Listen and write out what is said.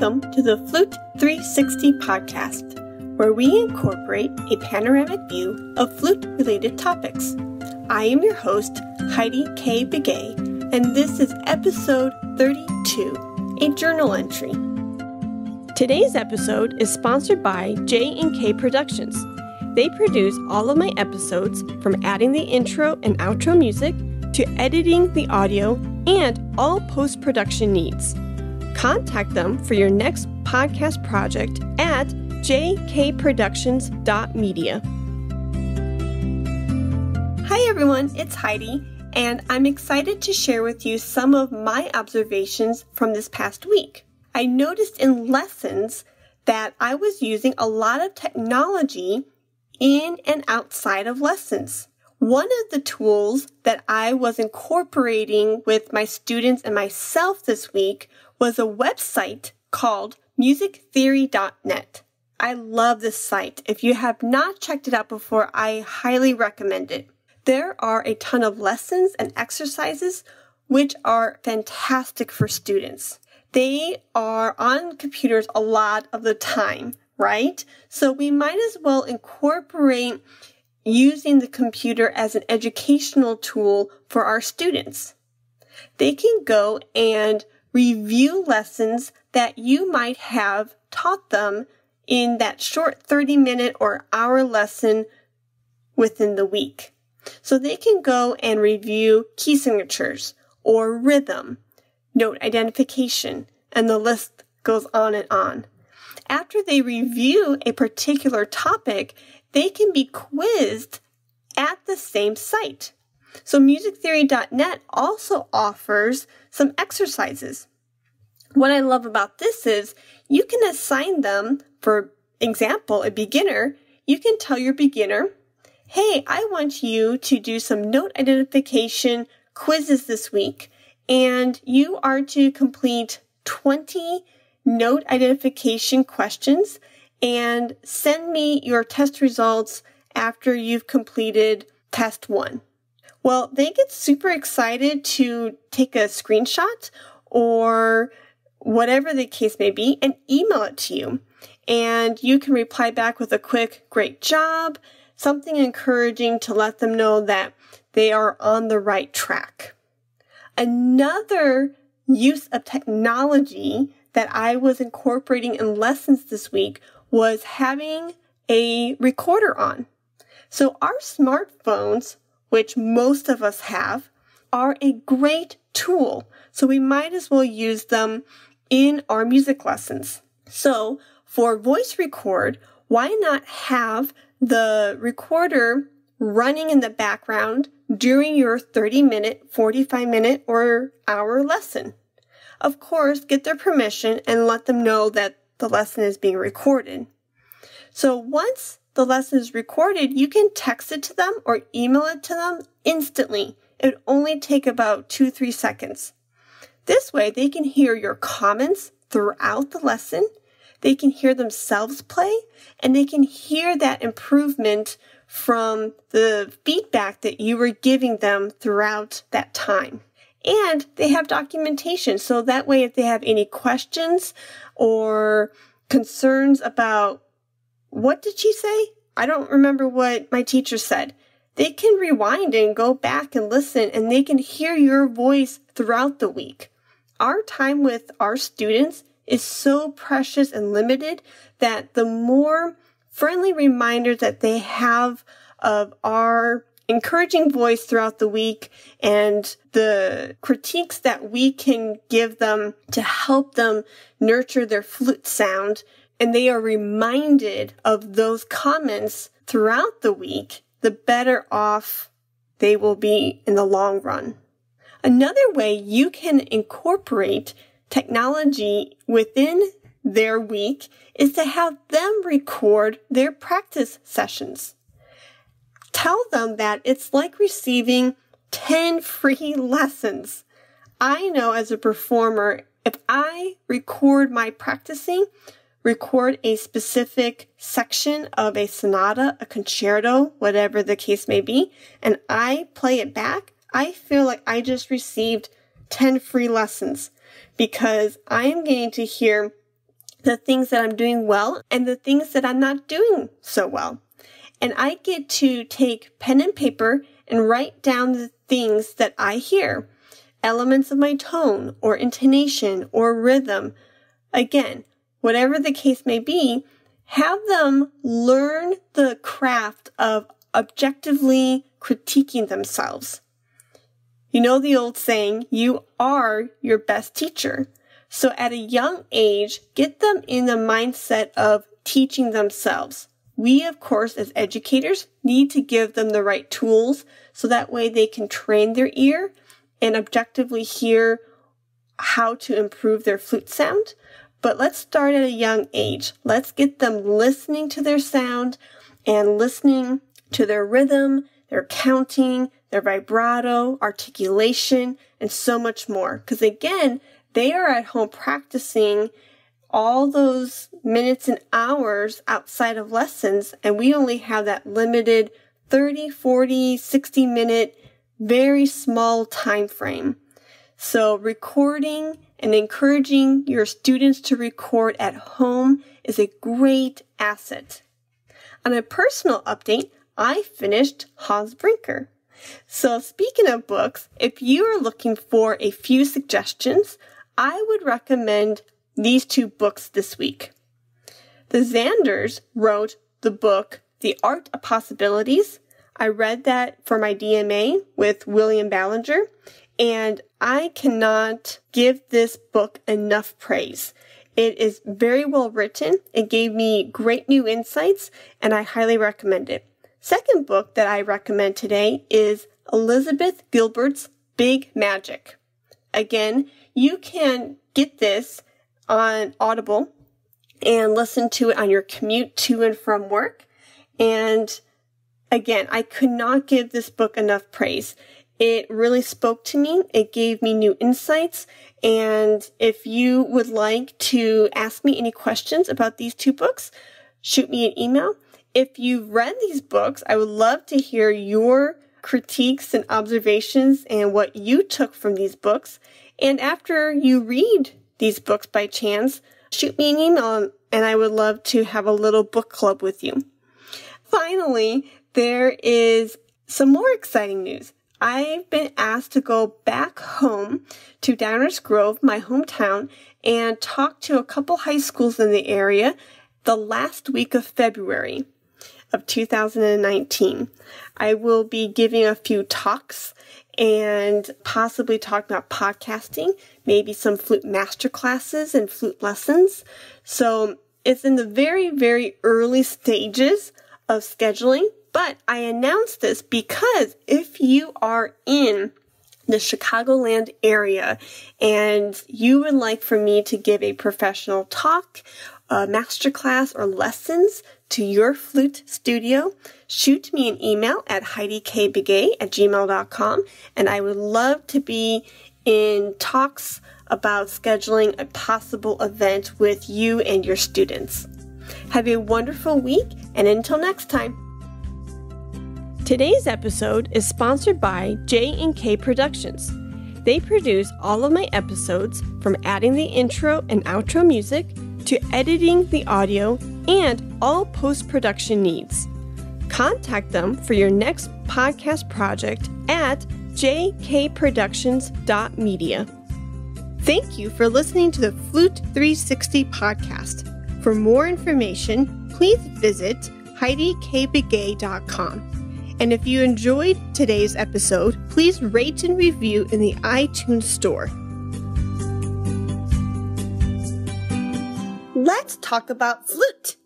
Welcome to the Flute 360 podcast, where we incorporate a panoramic view of flute-related topics. I am your host, Heidi K. Begay, and this is episode 32, a journal entry. Today's episode is sponsored by J&K Productions. They produce all of my episodes, from adding the intro and outro music to editing the audio and all post-production needs. Contact them for your next podcast project at jkproductions.media. Hi everyone, it's Heidi, and I'm excited to share with you some of my observations from this past week. I noticed in lessons that I was using a lot of technology in and outside of lessons. One of the tools that I was incorporating with my students and myself this week was a website called musictheory.net. I love this site. If you have not checked it out before, I highly recommend it. There are a ton of lessons and exercises which are fantastic for students. They are on computers a lot of the time, right? So we might as well incorporate using the computer as an educational tool for our students. They can go and review lessons that you might have taught them in that short 30-minute or hour lesson within the week. So they can go and review key signatures or rhythm, note identification, and the list goes on and on. After they review a particular topic, they can be quizzed at the same site. So musictheory.net also offers some exercises. What I love about this is you can assign them, for example, a beginner. You can tell your beginner, hey, I want you to do some note identification quizzes this week, and you are to complete 20 note identification questions and send me your test results after you've completed test 1. Well, they get super excited to take a screenshot or whatever the case may be and email it to you. And you can reply back with a quick, great job, something encouraging to let them know that they are on the right track. Another use of technology that I was incorporating in lessons this week was having a recorder on. So our smartphones, which most of us have, are a great tool. So we might as well use them in our music lessons. So for voice record, why not have the recorder running in the background during your 30-minute, 45-minute, or hour lesson? Of course, get their permission and let them know that the lesson is being recorded. So once the lesson is recorded, you can text it to them or email it to them instantly. It would only take about 2-3 seconds. This way, they can hear your comments throughout the lesson, they can hear themselves play, and they can hear that improvement from the feedback that you were giving them throughout that time. And they have documentation, so that way if they have any questions or concerns about, what did she say? I don't remember what my teacher said. They can rewind and go back and listen, and they can hear your voice throughout the week. Our time with our students is so precious and limited that the more friendly reminders that they have of our encouraging voice throughout the week and the critiques that we can give them to help them nurture their flute sound, and they are reminded of those comments throughout the week, the better off they will be in the long run. Another way you can incorporate technology within their week is to have them record their practice sessions. Tell them that it's like receiving 10 free lessons. I know as a performer, if I record my practicing, record a specific section of a sonata, a concerto, whatever the case may be, and I play it back, I feel like I just received 10 free lessons because I am getting to hear the things that I'm doing well and the things that I'm not doing so well. And I get to take pen and paper and write down the things that I hear, elements of my tone or intonation or rhythm. Again, whatever the case may be, have them learn the craft of objectively critiquing themselves. You know the old saying, you are your best teacher. So at a young age, get them in the mindset of teaching themselves. We, of course, as educators, need to give them the right tools so that way they can train their ear and objectively hear how to improve their flute sound. But let's start at a young age. Let's get them listening to their sound and listening to their rhythm, their counting, their vibrato, articulation, and so much more. Because again, they are at home practicing all those minutes and hours outside of lessons, and we only have that limited 30, 40, 60-minute, very small time frame. So recording and encouraging your students to record at home is a great asset. On a personal update, I finished Hans Brinker. So speaking of books, if you are looking for a few suggestions, I would recommend these two books this week. The Zanders wrote the book, The Art of Possibilities. I read that for my DMA with William Ballinger, and I cannot give this book enough praise. It is very well written. It gave me great new insights, and I highly recommend it. Second book that I recommend today is Elizabeth Gilbert's Big Magic. Again, you can get this on Audible and listen to it on your commute to and from work. And again, I could not give this book enough praise. It really spoke to me. It gave me new insights. And if you would like to ask me any questions about these two books, shoot me an email. If you've read these books, I would love to hear your critiques and observations and what you took from these books. And after you read these books by chance, shoot me an email and I would love to have a little book club with you. Finally, there is some more exciting news. I've been asked to go back home to Downers Grove, my hometown, and talk to a couple high schools in the area the last week of February of 2019. I will be giving a few talks and possibly talking about podcasting, maybe some flute master classes and flute lessons. So it's in the very, very early stages of scheduling, but I announced this because if you are in the Chicagoland area and you would like for me to give a professional talk, a masterclass, or lessons to your flute studio, shoot me an email at heidikbigay@gmail.com, and I would love to be in talks about scheduling a possible event with you and your students. Have a wonderful week, and until next time. Today's episode is sponsored by J&K Productions. They produce all of my episodes, from adding the intro and outro music to editing the audio and all post-production needs. Contact them for your next podcast project at jkproductions.media. Thank you for listening to the Flute 360 podcast. For more information, please visit heidikbigay.com. And if you enjoyed today's episode, please rate and review in the iTunes store. Let's talk about flute.